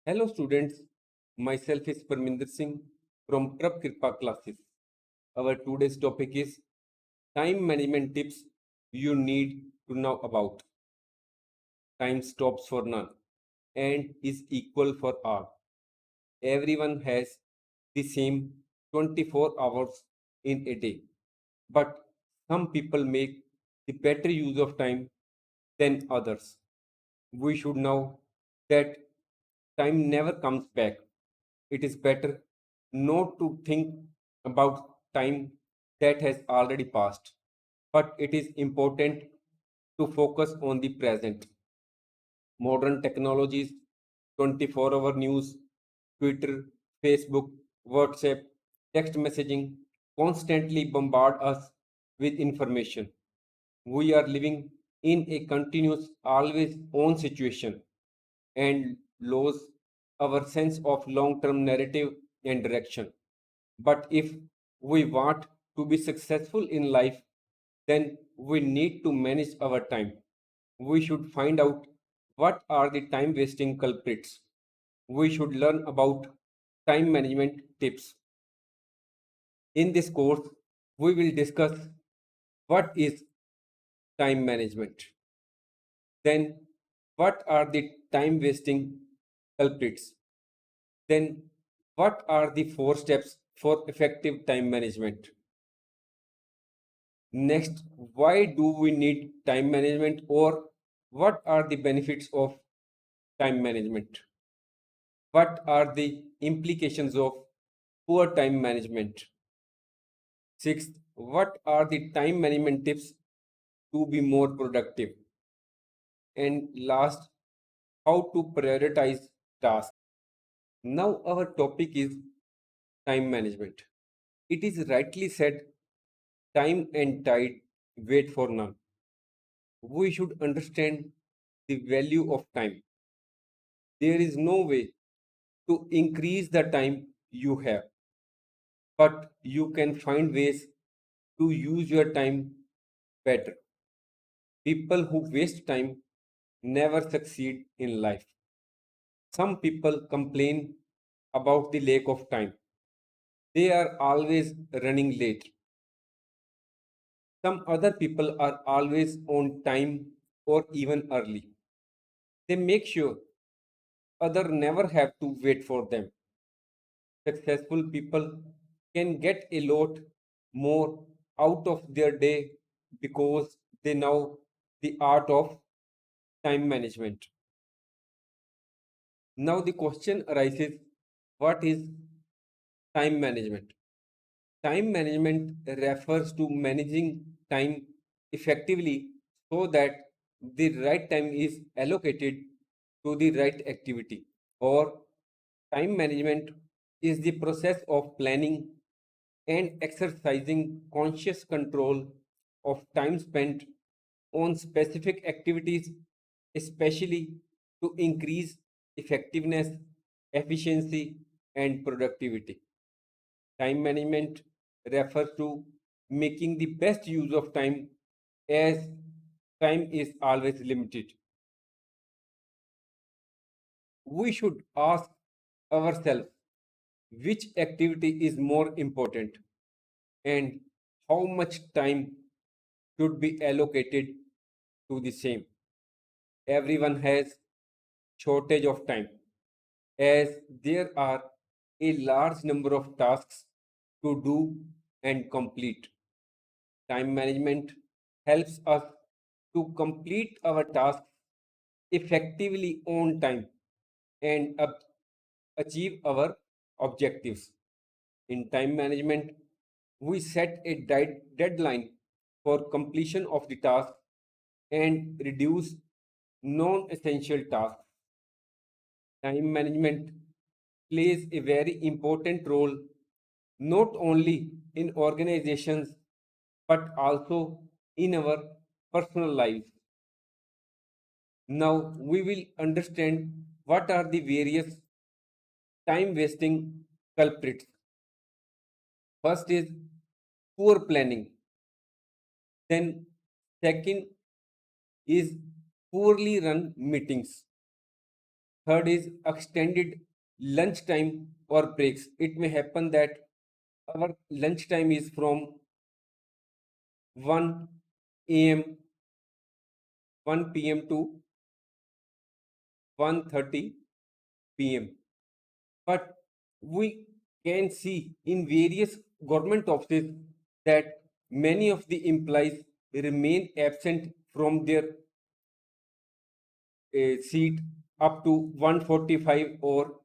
Hello students, myself is Parminder Singh from Prab Kripa classes. Our today's topic is time management tips you need to know about. Time stops for none and is equal for all. Everyone has the same 24 hours in a day, but some people make the better use of time than others. We should know that time never comes back. It is better not to think about time that has already passed, but it is important to focus on the present. Modern technologies, 24-hour news, Twitter, Facebook, WhatsApp, text messaging constantly bombard us with information. We are living in a continuous, always on situation and lose our sense of long term narrative and direction. But if we want to be successful in life, then we need to manage our time. We should find out what are the time wasting culprits. We should learn about time management tips. In this course, we will discuss what is time management. Then, what are the time wasting culprits? Then, what are the four steps for effective time management? Next, why do we need time management or what are the benefits of time management? What are the implications of poor time management? Sixth, what are the time management tips to be more productive? And last, how to prioritize tasks. Now, our topic is time management. It is rightly said, time and tide wait for none. We should understand the value of time. There is no way to increase the time you have, but you can find ways to use your time better. People who waste time never succeed in life. Some people complain about the lack of time. They are always running late. Some other people are always on time or even early. They make sure others never have to wait for them. Successful people can get a lot more out of their day because they know the art of time management. Now, the question arises, what is time management? Time management refers to managing time effectively so that the right time is allocated to the right activity. Or time management is the process of planning and exercising conscious control of time spent on specific activities, especially to increase effectiveness, efficiency, and productivity. Time management refers to making the best use of time as time is always limited. We should ask ourselves which activity is more important and how much time should be allocated to the same. Everyone has shortage of time as there are a large number of tasks to do and complete. Time management helps us to complete our tasks effectively on time and achieve our objectives. In time management, we set a deadline for completion of the task and reduce non essential tasks. Time management plays a very important role not only in organizations but also in our personal lives. Now we will understand what are the various time wasting culprits. First is poor planning. Then second is poorly run meetings. Third is extended lunch time or breaks. It may happen that our lunch time is from 1 a.m., 1 p.m. to 1:30 p.m. But we can see in various government offices that many of the employees remain absent from their seat up to 1:45 or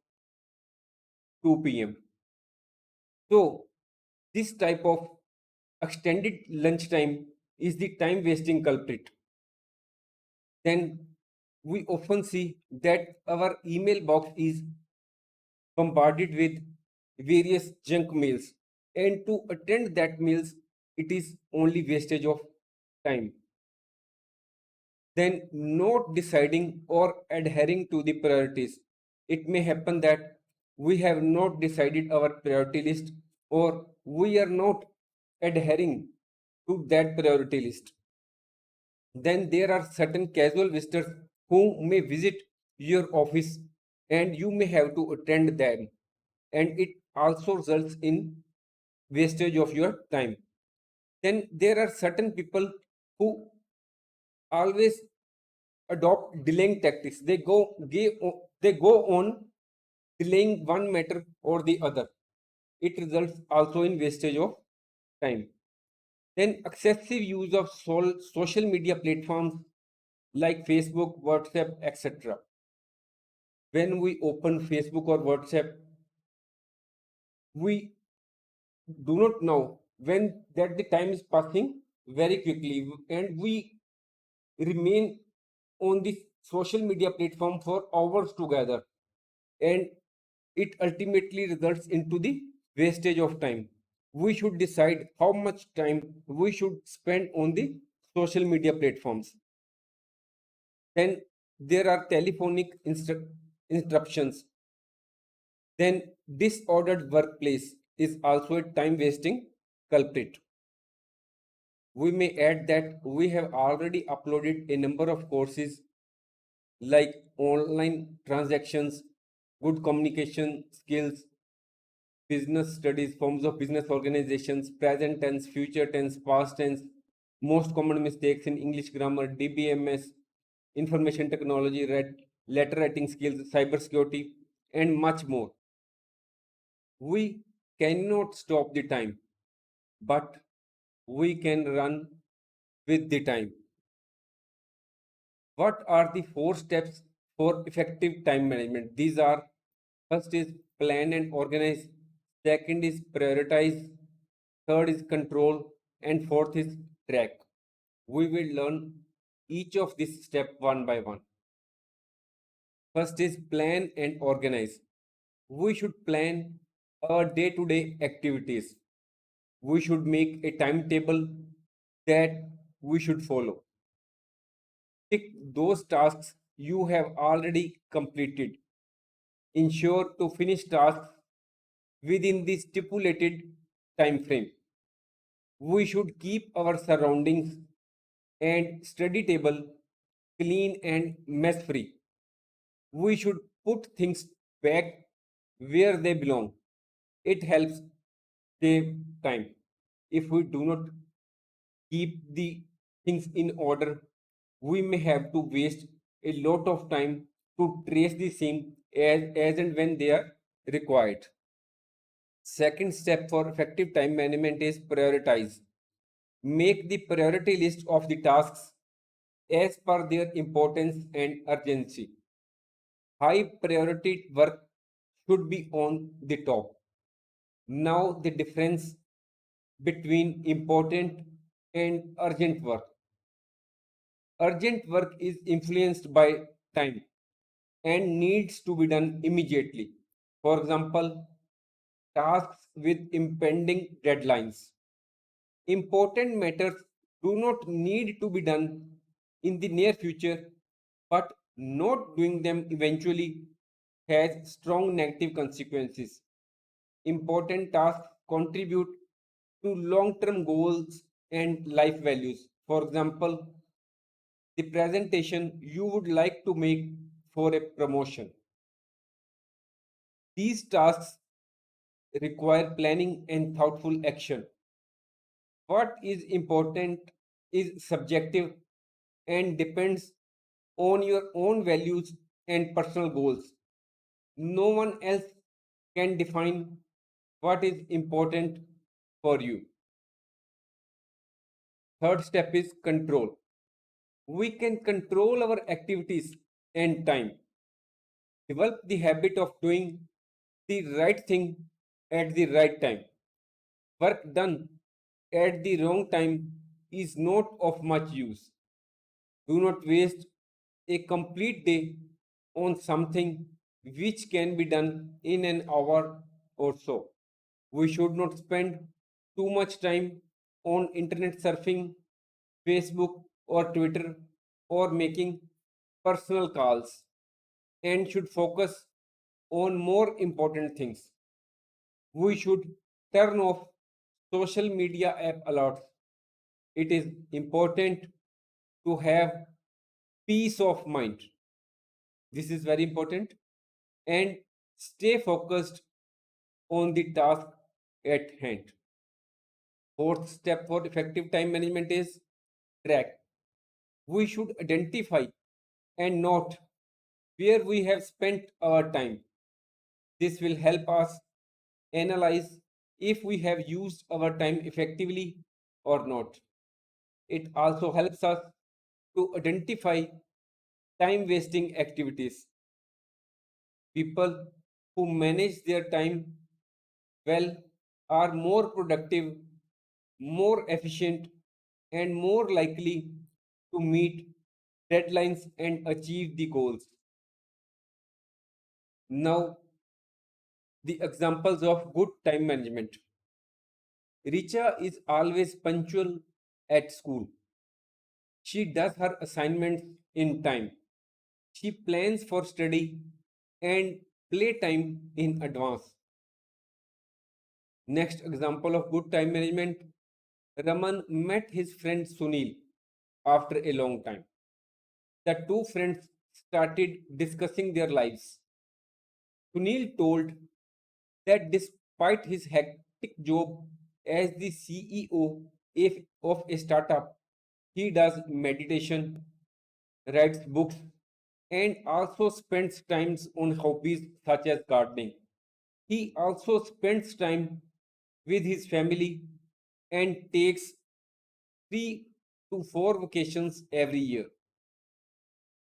2 p.m. So this type of extended lunch time is the time wasting culprit. Then we often see that our email box is bombarded with various junk mails, and to attend that meals it is only wastage of time. Then not deciding or adhering to the priorities. It may happen that we have not decided our priority list, or we are not adhering to that priority list. Then there are certain casual visitors who may visit your office and you may have to attend them, and it also results in wastage of your time. Then there are certain people who always adopt delaying tactics. They go on delaying one matter or the other. It results also in wastage of time. Then excessive use of social media platforms like Facebook, WhatsApp, etc. When we open Facebook or WhatsApp, we do not know when that the time is passing very quickly, and we remain on this social media platform for hours together, and it ultimately results into the wastage of time. We should decide how much time we should spend on the social media platforms. Then there are telephonic interruptions. Then disordered workplace is also a time wasting culprit. We may add that we have already uploaded a number of courses like online transactions, good communication skills, business studies, forms of business organizations, present tense, future tense, past tense, most common mistakes in English grammar, DBMS, information technology, letter writing skills, cybersecurity, and much more. We cannot stop the time, but we can run with the time. What are the 4 steps for effective time management? These are: first is plan and organize, second is prioritize, third is control, and fourth is track. We will learn each of these steps one by one. First is plan and organize. We should plan our day to day activities. We should make a timetable that we should follow. Tick those tasks you have already completed. Ensure to finish tasks within the stipulated time frame. We should keep our surroundings and study table clean and mess free. We should put things back where they belong. It helps save time. If we do not keep the things in order, we may have to waste a lot of time to trace the same as and when they are required. Second step for effective time management is prioritize. Make the priority list of the tasks as per their importance and urgency. High priority work should be on the top. Now, the difference between important and urgent work. Urgent work is influenced by time and needs to be done immediately. For example, tasks with impending deadlines. Important matters do not need to be done in the near future, but not doing them eventually has strong negative consequences. Important tasks contribute to long term goals and life values. For example, the presentation you would like to make for a promotion. These tasks require planning and thoughtful action. What is important is subjective and depends on your own values and personal goals. No one else can define what is important for you. Third step is control. We can control our activities and time. Develop the habit of doing the right thing at the right time. Work done at the wrong time is not of much use. Do not waste a complete day on something which can be done in an hour or so. We should not spend too much time on internet surfing, Facebook or Twitter, or making personal calls, and should focus on more important things. We should turn off social media app alerts. It is important to have peace of mind. This is very important. And stay focused on the task at hand. Fourth step for effective time management is track. We should identify and note where we have spent our time. This will help us analyze if we have used our time effectively or not. It also helps us to identify time wasting activities. People who manage their time well are more productive, more efficient, and more likely to meet deadlines and achieve the goals. Now, the examples of good time management. Richa is always punctual at school. She does her assignments in time. She plans for study and playtime in advance. Next example of good time management. Raman met his friend Sunil after a long time. The two friends started discussing their lives. Sunil told that despite his hectic job as the CEO of a startup, he does meditation, writes books, and also spends times on hobbies such as gardening. He also spends time with his family and takes 3 to 4 vacations every year.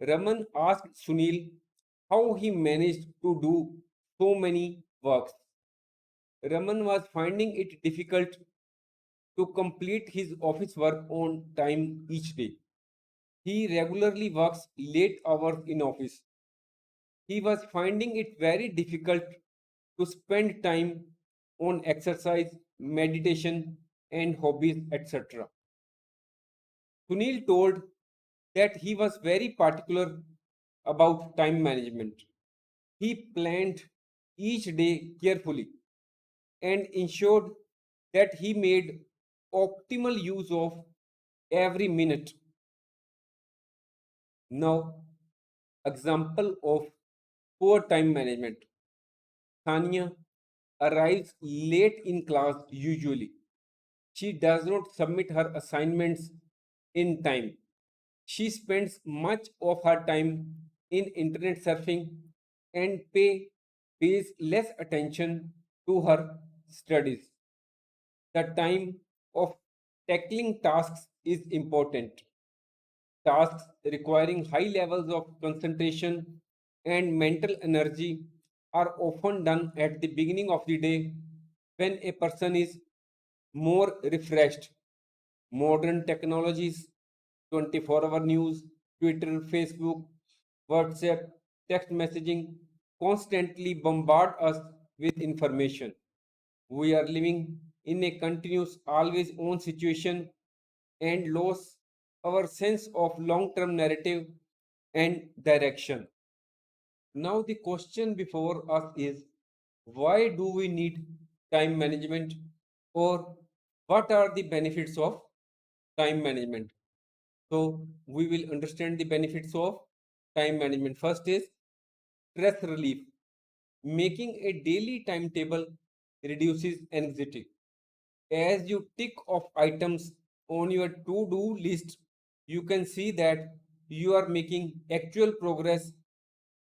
Raman asked Sunil how he managed to do so many works. Raman was finding it difficult to complete his office work on time each day. He regularly works late hours in office. He was finding it very difficult to spend time on exercise, meditation, and hobbies, etc. Sunil told that he was very particular about time management. He planned each day carefully and ensured that he made optimal use of every minute. Now, example of poor time management. Tanya arrives late in class usually. She does not submit her assignments in time. She spends much of her time in internet surfing and pays less attention to her studies. The time of tackling tasks is important. Tasks requiring high levels of concentration and mental energy are often done at the beginning of the day when a person is more refreshed. Modern technologies, 24-hour news, Twitter, Facebook, WhatsApp, text messaging constantly bombard us with information. We are living in a continuous, always on situation and lose our sense of long term narrative and direction. Now, the question before us is, why do we need time management, or what are the benefits of time management? So, we will understand the benefits of time management. First is stress relief. Making a daily timetable reduces anxiety. As you tick off items on your to-do list, you can see that you are making actual progress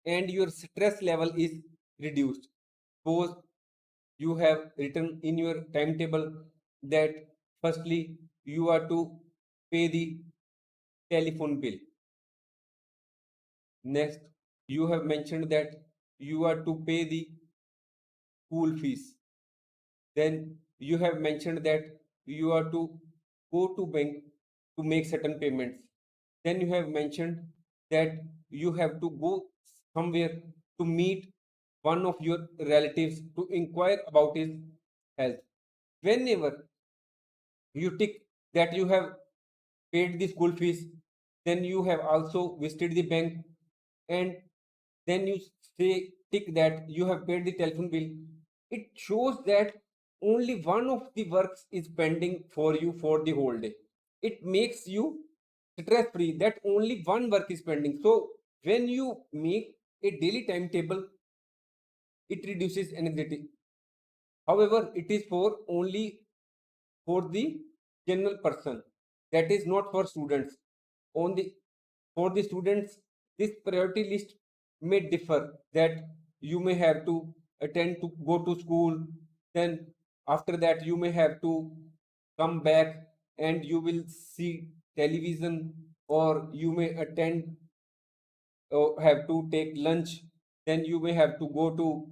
and your stress level is reduced. Suppose you have written in your timetable that firstly you are to pay the telephone bill. Next, you have mentioned that you are to pay the school fees. Then you have mentioned that you are to go to bank to make certain payments. Then you have mentioned that you have to go somewhere to meet one of your relatives to inquire about his health. Whenever you tick that you have paid the school fees, then you have also visited the bank, and then you say tick that you have paid the telephone bill. It shows that only one of the works is pending for you for the whole day. It makes you stress free that only one work is pending. So when you make a daily timetable, it reduces anxiety. However, it is for only for the general person, that is not for students. On the For the students, this priority list may differ, that you may have to attend to go to school, then after that you may have to come back and you will see television, or you may attend have to take lunch, then you may have to go to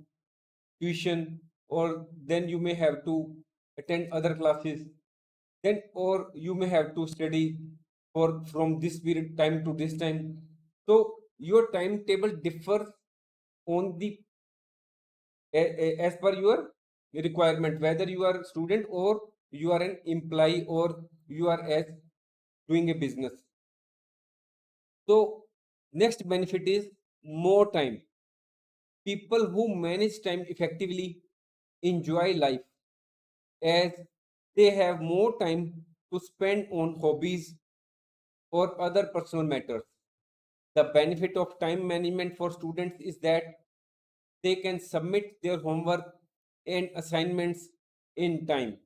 tuition, or then you may have to attend other classes, then or you may have to study for from this period time to this time. So your timetable differs on the as per your requirement, whether you are a student or you are an employee or you are as doing a business. So next benefit is more time. People who manage time effectively enjoy life, as they have more time to spend on hobbies or other personal matters. The benefit of time management for students is that they can submit their homework and assignments in time.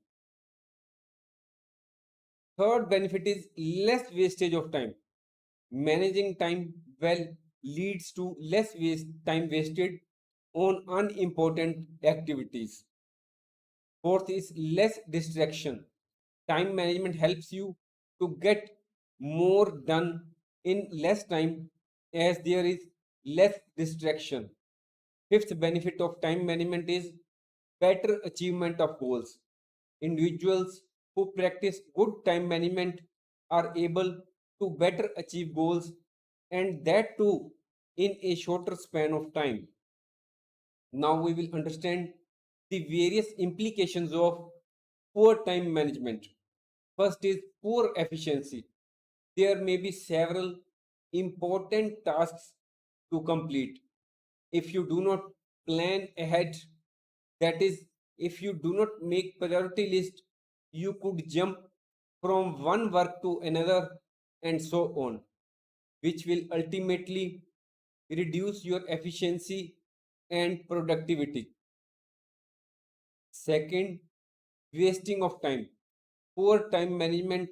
Third benefit is less wastage of time. Managing time well leads to less time wasted on unimportant activities. Fourth is less distraction. Time management helps you to get more done in less time, as there is less distraction. Fifth benefit of time management is better achievement of goals. Individuals who practice good time management are able to better achieve goals, and that too in a shorter span of time. Now we will understand the various implications of poor time management. First is poor efficiency. There may be several important tasks to complete. If you do not plan ahead, that is, if you do not make priority list, you could jump from one work to another and so on, which will ultimately reduce your efficiency and productivity. Second, wasting of time. Poor time management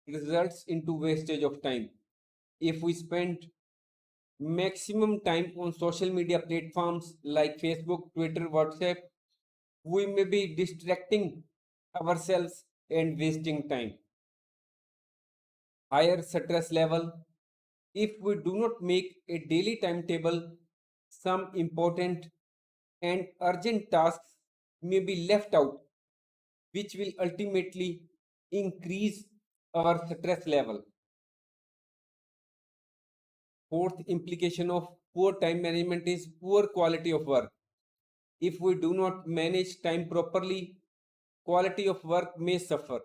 results into wastage of time. If we spend maximum time on social media platforms like Facebook, Twitter, WhatsApp, we may be distracting ourselves and wasting time. Higher stress level. If we do not make a daily timetable, some important and urgent tasks may be left out, which will ultimately increase our stress level. Fourth implication of poor time management is poor quality of work. If we do not manage time properly, quality of work may suffer.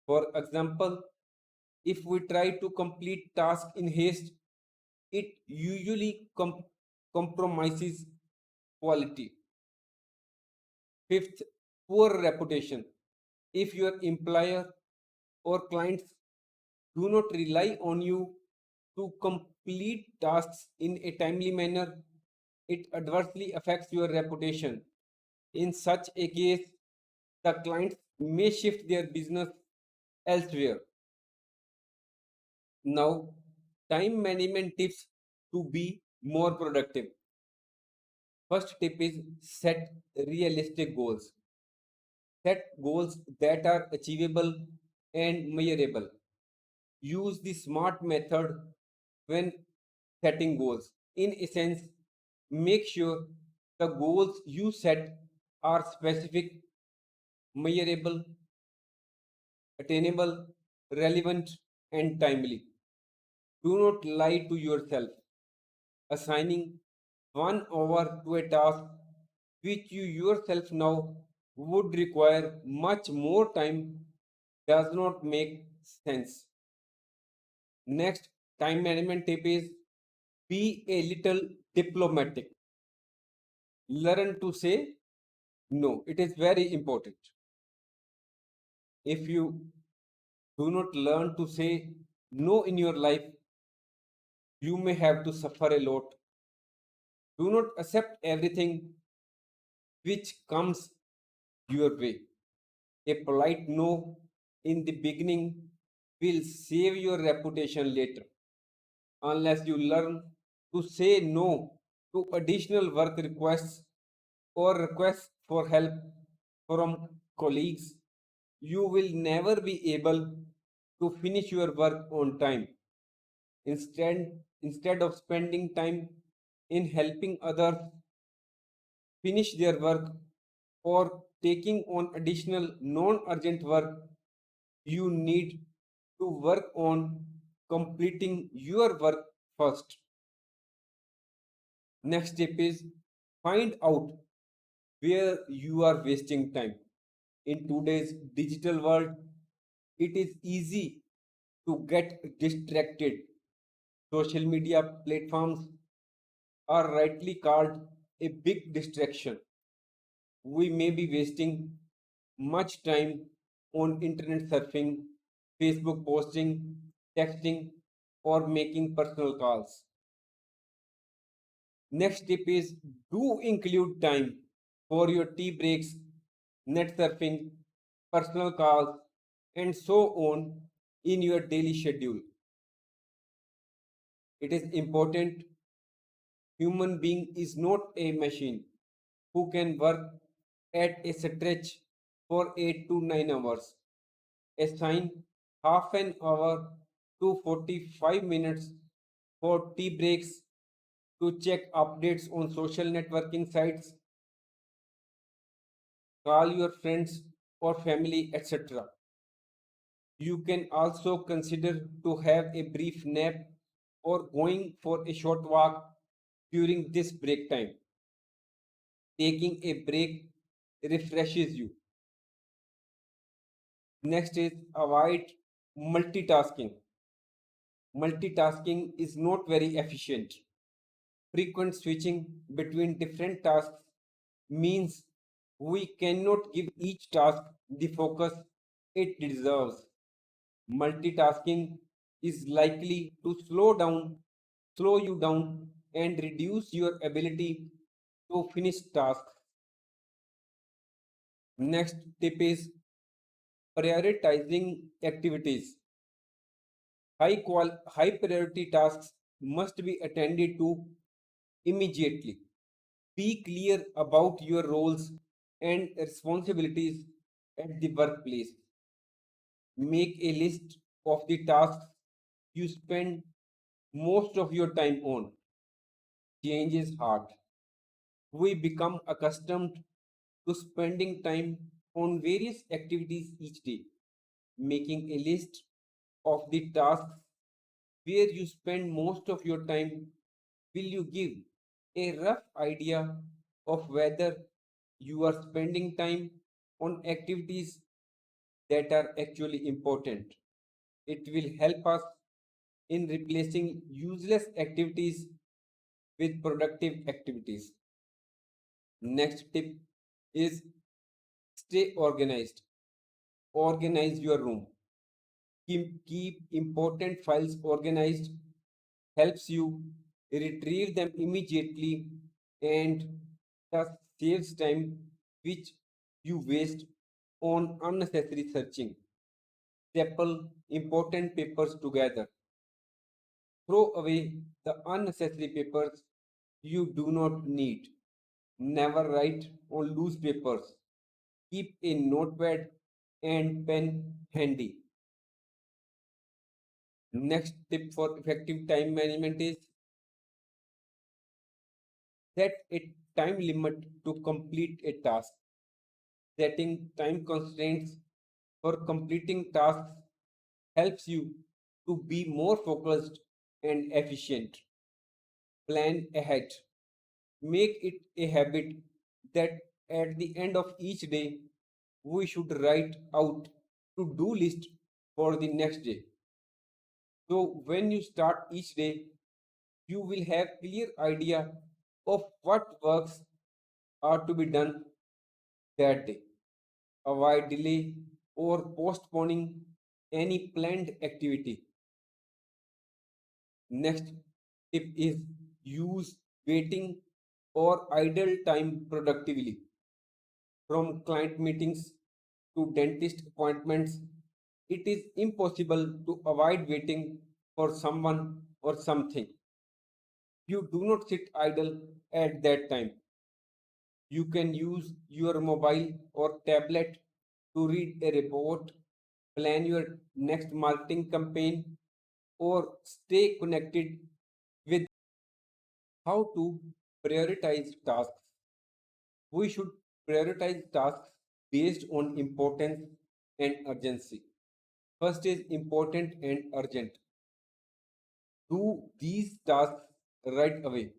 For example, if we try to complete tasks in haste, it usually compromises quality. Fifth, poor reputation. If your employer or clients do not rely on you to complete tasks in a timely manner, it adversely affects your reputation. In such a case, the clients may shift their business elsewhere. Now, time management tips to be more productive. First tip is set realistic goals. Set goals that are achievable and measurable. Use the SMART method when setting goals. In essence, make sure the goals you set are specific, measurable, attainable, relevant, and timely. Do not lie to yourself. Assigning 1 hour to a task which you yourself know would require much more time does not make sense. Next, time management tip is be a little diplomatic. Learn to say no. It is very important. If you do not learn to say no in your life, you may have to suffer a lot. Do not accept everything which comes your way. A polite no in the beginning will save your reputation later. Unless you learn to say no to additional work requests or requests for help from colleagues, you will never be able to finish your work on time. Instead of spending time in helping others finish their work or taking on additional non urgent work, you need to work on completing your work first. Next step is find out where you are wasting time. In today's digital world, it is easy to get distracted. Social media platforms are rightly called a big distraction. We may be wasting much time on internet surfing, Facebook posting, texting, or making personal calls. Next tip is do include time for your tea breaks, net surfing, personal calls, and so on in your daily schedule. It is important. Human being is not a machine who can work at a stretch for 8 to 9 hours. Assign half an hour to 45 minutes for tea breaks, to check updates on social networking sites, call your friends or family, etc. You can also consider to have a brief nap or going for a short walk during this break time. Taking a break refreshes you. Next is avoid multitasking. Multitasking is not very efficient. Frequent switching between different tasks means we cannot give each task the focus it deserves. Multitasking is likely to slow you down, and reduce your ability to finish tasks. Next tip is prioritizing activities. High priority tasks must be attended to immediately. Be clear about your roles and responsibilities at the workplace. Make a list of the tasks you spend most of your time on. Change is hard. We become accustomed to spending time on various activities each day. Making a list of the tasks where you spend most of your time will you give a rough idea of whether you are spending time on activities that are actually important. It will help us in replacing useless activities with productive activities. Next tip is stay organized. Organize your room. Keep important files organized, helps you retrieve them immediately and thus saves time which you waste on unnecessary searching. Staple important papers together. Throw away the unnecessary papers you do not need. Never write on loose papers. Keep a notepad and pen handy. Next tip for effective time management is set a time limit to complete a task. Setting time constraints for completing tasks helps you to be more focused and efficient. Plan ahead. Make it a habit that at the end of each day, we should write out to do list for the next day. So when you start each day, you will have clear idea of what works are to be done that day. Avoid delay or postponing any planned activity. Next tip is use waiting or idle time productively. From client meetings to dentist appointments, it is impossible to avoid waiting for someone or something. You do not sit idle at that time. You can use your mobile or tablet to read a report, plan your next marketing campaign, or stay connected with how to prioritize tasks. We should prioritize tasks based on importance and urgency. First is important and urgent. Do these tasks right away.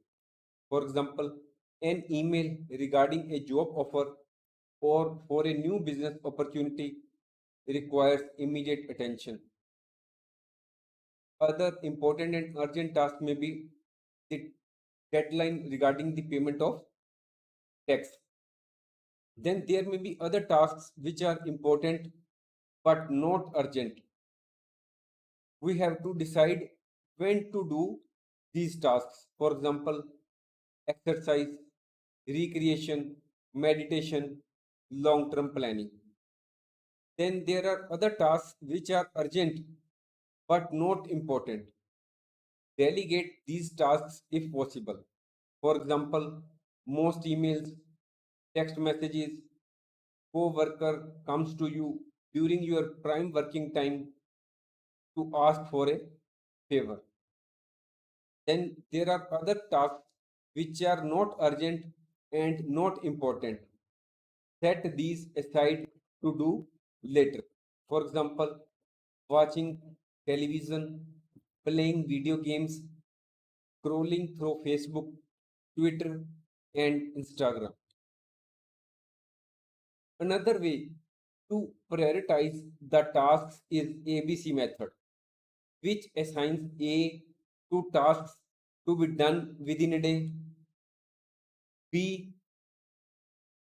For example, an email regarding a job offer or for a new business opportunity requires immediate attention. Other important and urgent tasks may be the deadline regarding the payment of tax. Then there may be other tasks which are important but not urgent. We have to decide when to do these tasks. For example, exercise, recreation, meditation, long term planning. Then there are other tasks which are urgent but not important. Delegate these tasks if possible. For example, most emails, text messages, co-worker comes to you during your prime working time to ask for a favor. Then there are other tasks which are not urgent and not important. Set these aside to do later. For example, watching television, playing video games, scrolling through Facebook, Twitter, and Instagram. Another way to prioritize the tasks is ABC method, which assigns A to tasks to be done within a day, B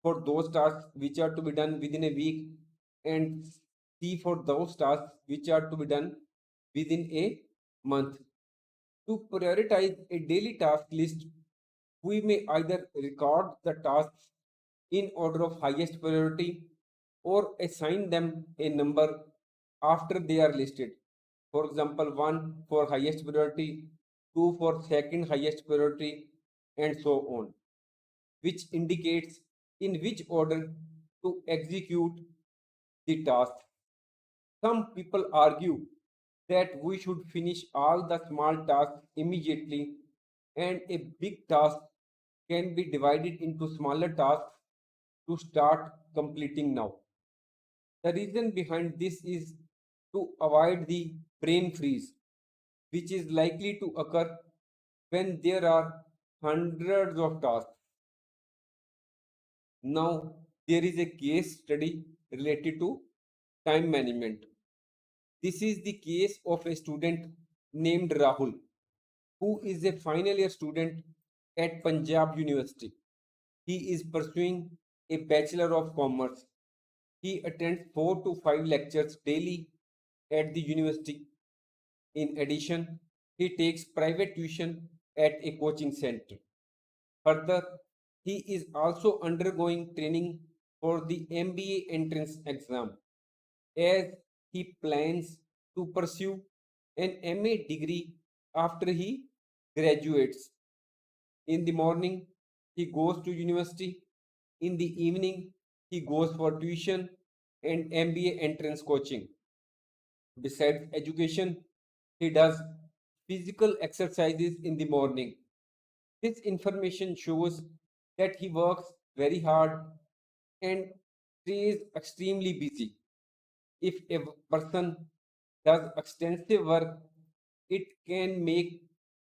for those tasks which are to be done within a week, and C for those tasks which are to be done within a month. To prioritize a daily task list, we may either record the tasks in order of highest priority or assign them a number after they are listed. For example, 1 for highest priority, 2 for second highest priority, and so on, which indicates in which order to execute the task. Some people argue that we should finish all the small tasks immediately and a big task can be divided into smaller tasks to start completing now. The reason behind this is to avoid the brain freeze, which is likely to occur when there are hundreds of tasks. Now, there is a case study related to time management. This is the case of a student named Rahul, who is a final year student at Punjab University. He is pursuing a Bachelor of Commerce. He attends 4 to 5 lectures daily at the university. In addition, he takes private tuition at a coaching center. Further, he is also undergoing training for the MBA entrance exam as he plans to pursue an MA degree after he graduates. In the morning, he goes to university. In the evening, he goes for tuition and MBA entrance coaching. Besides education, he does physical exercises in the morning. This information shows that he works very hard and stays extremely busy. If a person does extensive work, it can make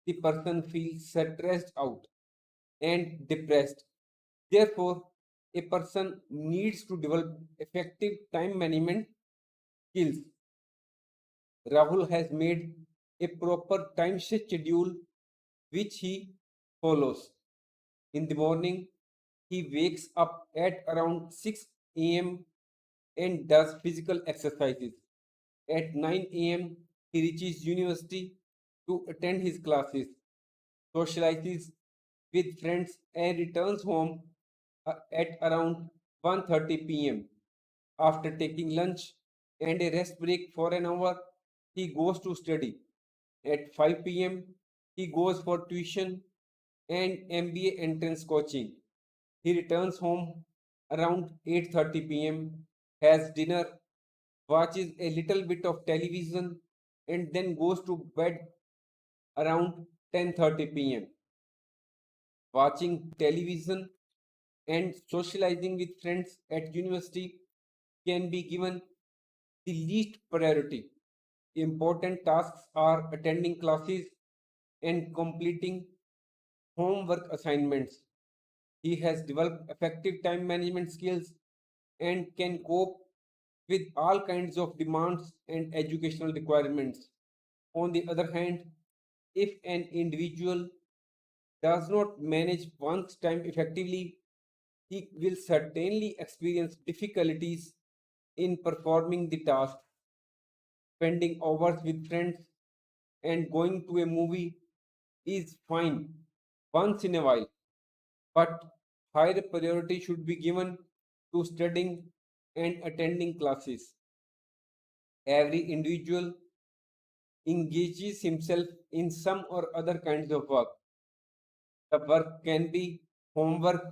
the person feel stressed out and depressed. Therefore, a person needs to develop effective time management skills. Rahul has made a proper time schedule which he follows. In the morning, he wakes up at around 6 a.m. and does physical exercises. At 9 a.m., he reaches university to attend his classes, socializes with friends, and returns home at around 1:30 p.m. After taking lunch and a rest break for an hour, he goes to study. At 5 p.m., he goes for tuition and MBA entrance coaching. He returns home around 8:30 p.m., has dinner, watches a little bit of television, and then goes to bed around 10:30 p.m. Watching television and socializing with friends at university can be given the least priority. Important tasks are attending classes and completing homework assignments. He has developed effective time management skills and can cope with all kinds of demands and educational requirements. On the other hand, if an individual does not manage one's time effectively, he will certainly experience difficulties in performing the task. Spending hours with friends and going to a movie is fine once in a while, but higher priority should be given to studying and attending classes. Every individual engages himself in some or other kinds of work. The work can be homework,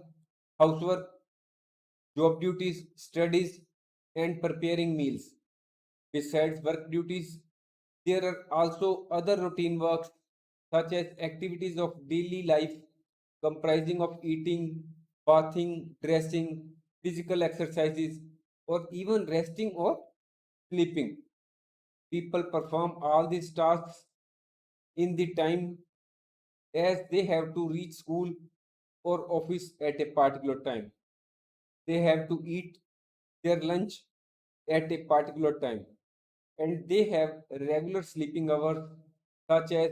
housework, job duties, studies, and preparing meals. Besides work duties, there are also other routine works such as activities of daily life comprising of eating, bathing, dressing, physical exercises, or even resting or sleeping. People perform all these tasks in the time as they have to reach school or office at a particular time. They have to eat their lunch at a particular time, and they have regular sleeping hours such as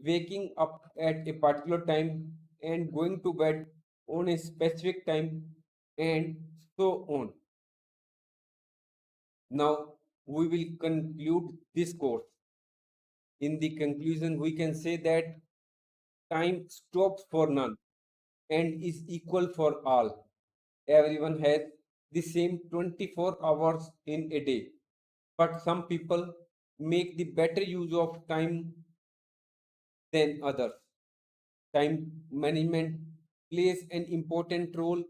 waking up at a particular time and going to bed on a specific time, and so on. Now we will conclude this course. In the conclusion, we can say that time stops for none and is equal for all. Everyone has the same 24 hours in a day, but some people make the better use of time than others. Time management plays an important role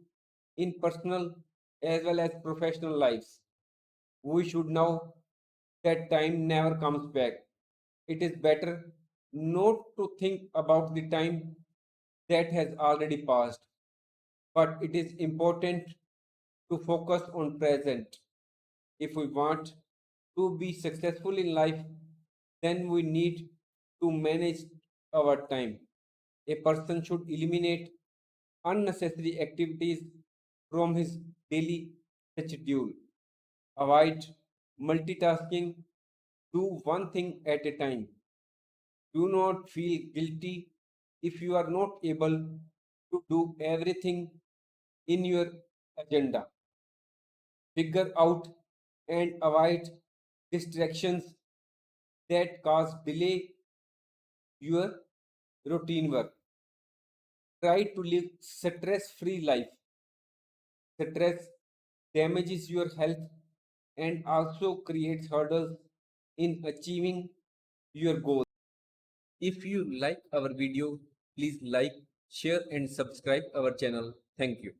in personal as well as professional lives. We should know that time never comes back. It is better not to think about the time that has already passed, but it is important to focus on present. If we want to be successful in life, then we need to manage our time. A person should eliminate unnecessary activities from his daily schedule. Avoid multitasking. Do one thing at a time. Do not feel guilty if you are not able to do everything in your agenda. Figure out and avoid distractions that cause delay your routine work. Try to live stress-free life. Stress damages your health and also creates hurdles in achieving your goals. If you like our video, please like, share and subscribe our channel. Thank you.